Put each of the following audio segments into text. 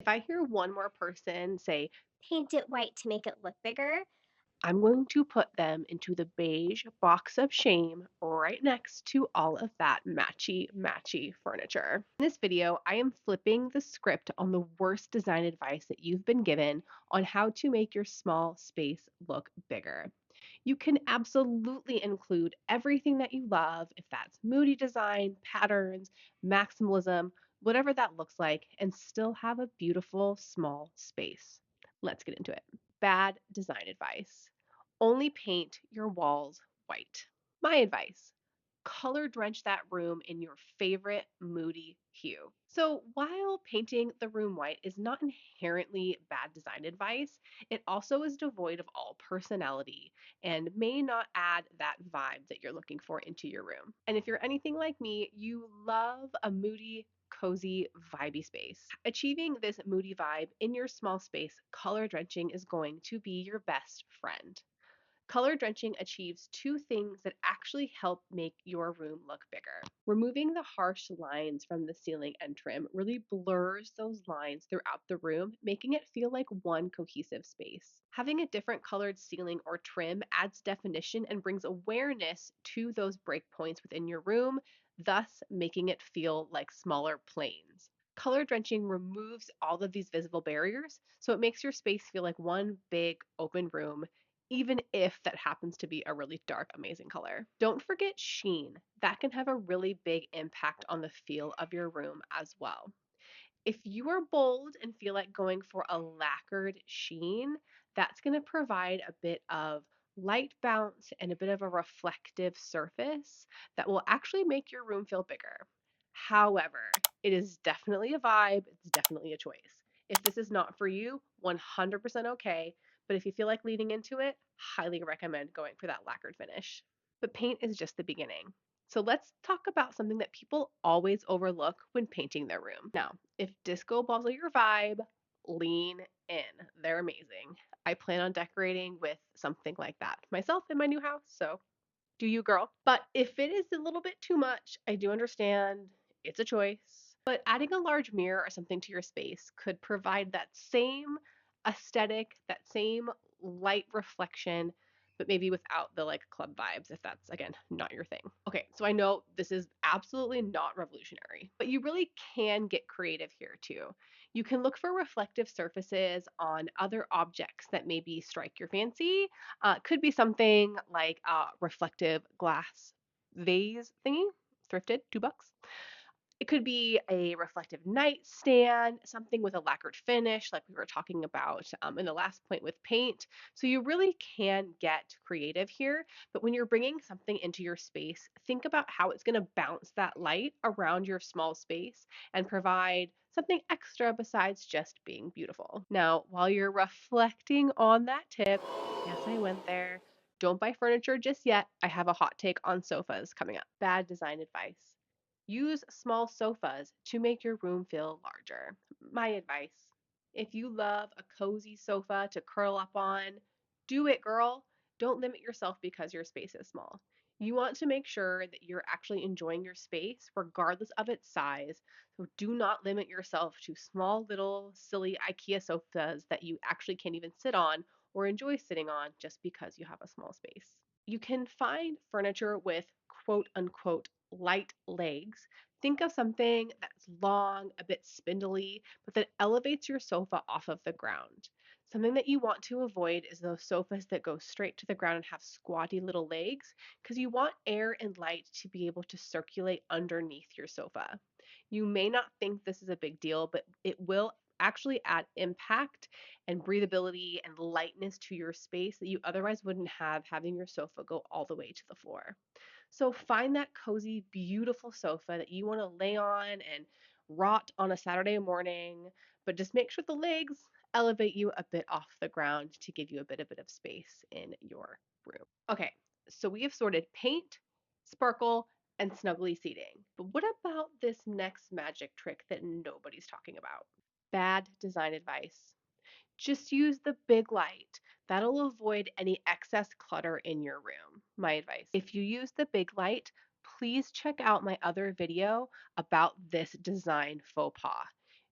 I hear one more person say, Paint it white to make it look bigger. I'm going to put them into the beige box of shame right next to all of that matchy furniture. In this video, I am flipping the script on the worst design advice that you've been given on how to make your small space look bigger. You can absolutely include everything that you love, if that's moody design, patterns, maximalism, whatever that looks like, and still have a beautiful small space. Let's get into it. Bad design advice. Only paint your walls white. My advice. Color drench that room in your favorite moody hue. So, while painting the room white is not inherently bad design advice, it also is devoid of all personality and may not add that vibe that you're looking for into your room. And if you're anything like me, you love a moody, cozy, vibey space. Achieving this moody vibe in your small space, color drenching is going to be your best friend. Color drenching achieves two things that actually help make your room look bigger. Removing the harsh lines from the ceiling and trim really blurs those lines throughout the room, making it feel like one cohesive space. Having a different colored ceiling or trim adds definition and brings awareness to those breakpoints within your room, thus making it feel like smaller planes. Color drenching removes all of these visible barriers, so it makes your space feel like one big open room, even if that happens to be a really dark, amazing color. Don't forget sheen. That can have a really big impact on the feel of your room as well. If you are bold and feel like going for a lacquered sheen, that's going to provide a bit of light bounce and a bit of a reflective surface that will actually make your room feel bigger. However, it is definitely a vibe, it's definitely a choice. If this is not for you, 100% okay, but if you feel like leaning into it, highly recommend going for that lacquered finish. But paint is just the beginning. So let's talk about something that people always overlook when painting their room. Now, if disco balls are your vibe, lean in. They're amazing. I plan on decorating with something like that myself in my new house, so do you, girl? But if it is a little bit too much, I do understand it's a choice. But adding a large mirror or something to your space could provide that same aesthetic, that same light reflection, but maybe without the like club vibes, if that's again not your thing. Okay, so I know this is absolutely not revolutionary, but you really can get creative here too. You can look for reflective surfaces on other objects that maybe strike your fancy. Could be something like a reflective glass vase thingy, thrifted, $2. It could be a reflective nightstand, something with a lacquered finish, like we were talking about in the last point with paint. So you really can get creative here. But when you're bringing something into your space, think about how it's going to bounce that light around your small space and provide something extra besides just being beautiful. Now, while you're reflecting on that tip, yes, I went there. Don't buy furniture just yet. I have a hot take on sofas coming up. Bad design advice. Use small sofas to make your room feel larger. My advice. If you love a cozy sofa to curl up on, do it, girl. Don't limit yourself because your space is small. You want to make sure that you're actually enjoying your space regardless of its size. So do not limit yourself to small, little, silly IKEA sofas that you actually can't even sit on or enjoy sitting on just because you have a small space. You can find furniture with quote unquote light legs. Think of something that's long, a bit spindly, but that elevates your sofa off of the ground. Something that you want to avoid is those sofas that go straight to the ground and have squatty little legs, because you want air and light to be able to circulate underneath your sofa. You may not think this is a big deal, but it will actually add impact and breathability and lightness to your space that you otherwise wouldn't have having your sofa go all the way to the floor. So find that cozy, beautiful sofa that you want to lay on and rot on a Saturday morning, but just make sure the legs elevate you a bit off the ground to give you a bit of space in your room. Okay, so we have sorted paint, sparkle, and snuggly seating. But what about this next magic trick that nobody's talking about? Bad design advice. Just use the big light. That'll avoid any excess clutter in your room. My advice. If you use the big light, please check out my other video about this design faux pas.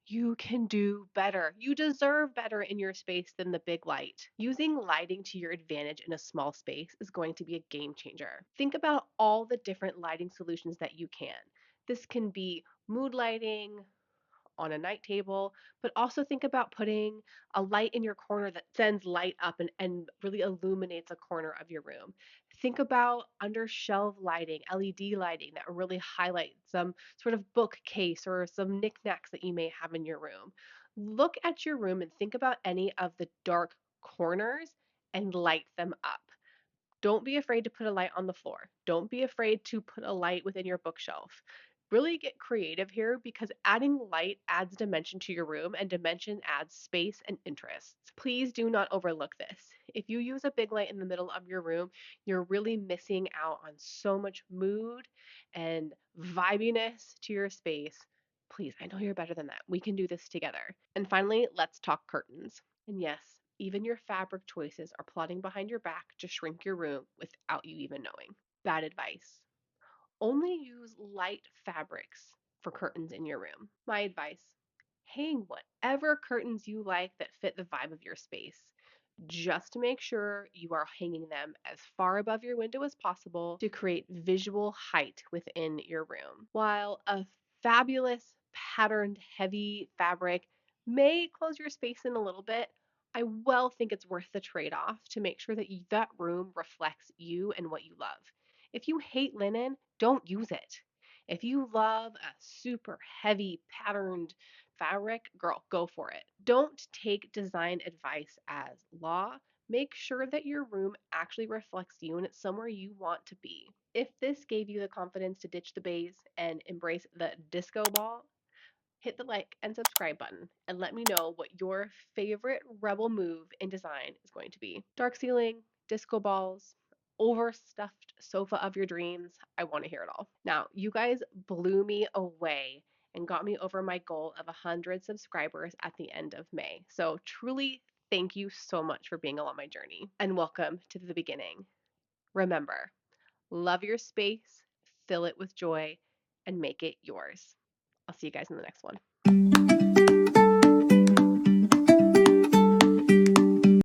You can do better. You deserve better in your space than the big light. Using lighting to your advantage in a small space is going to be a game changer. Think about all the different lighting solutions that you can. This can be mood lighting, on a night table, but also think about putting a light in your corner that sends light up and really illuminates a corner of your room. Think about under shelf lighting, LED lighting that really highlights some sort of bookcase or some knickknacks that you may have in your room. Look at your room and think about any of the dark corners and light them up. Don't be afraid to put a light on the floor. Don't be afraid to put a light within your bookshelf. Really get creative here because adding light adds dimension to your room and dimension adds space and interests. Please do not overlook this. If you use a big light in the middle of your room, you're really missing out on so much mood and vibiness to your space. Please, I know you're better than that. We can do this together. And finally, let's talk curtains. And yes, even your fabric choices are plotting behind your back to shrink your room without you even knowing. Bad advice. Only use light fabrics for curtains in your room. My advice, hang whatever curtains you like that fit the vibe of your space. Just make sure you are hanging them as far above your window as possible to create visual height within your room. While a fabulous patterned heavy fabric may close your space in a little bit, I well think it's worth the trade-off to make sure that that room reflects you and what you love. If you hate linen, don't use it. If you love a super heavy patterned fabric, girl, go for it. Don't take design advice as law. Make sure that your room actually reflects you and it's somewhere you want to be. If this gave you the confidence to ditch the base and embrace the disco ball, hit the like and subscribe button and let me know what your favorite rebel move in design is going to be. Dark ceiling, disco balls, overstuffed sofa of your dreams. I want to hear it all. Now, you guys blew me away and got me over my goal of 100 subscribers at the end of May. So, truly, thank you so much for being along my journey and welcome to the beginning. Remember, love your space, fill it with joy, and make it yours. I'll see you guys in the next one.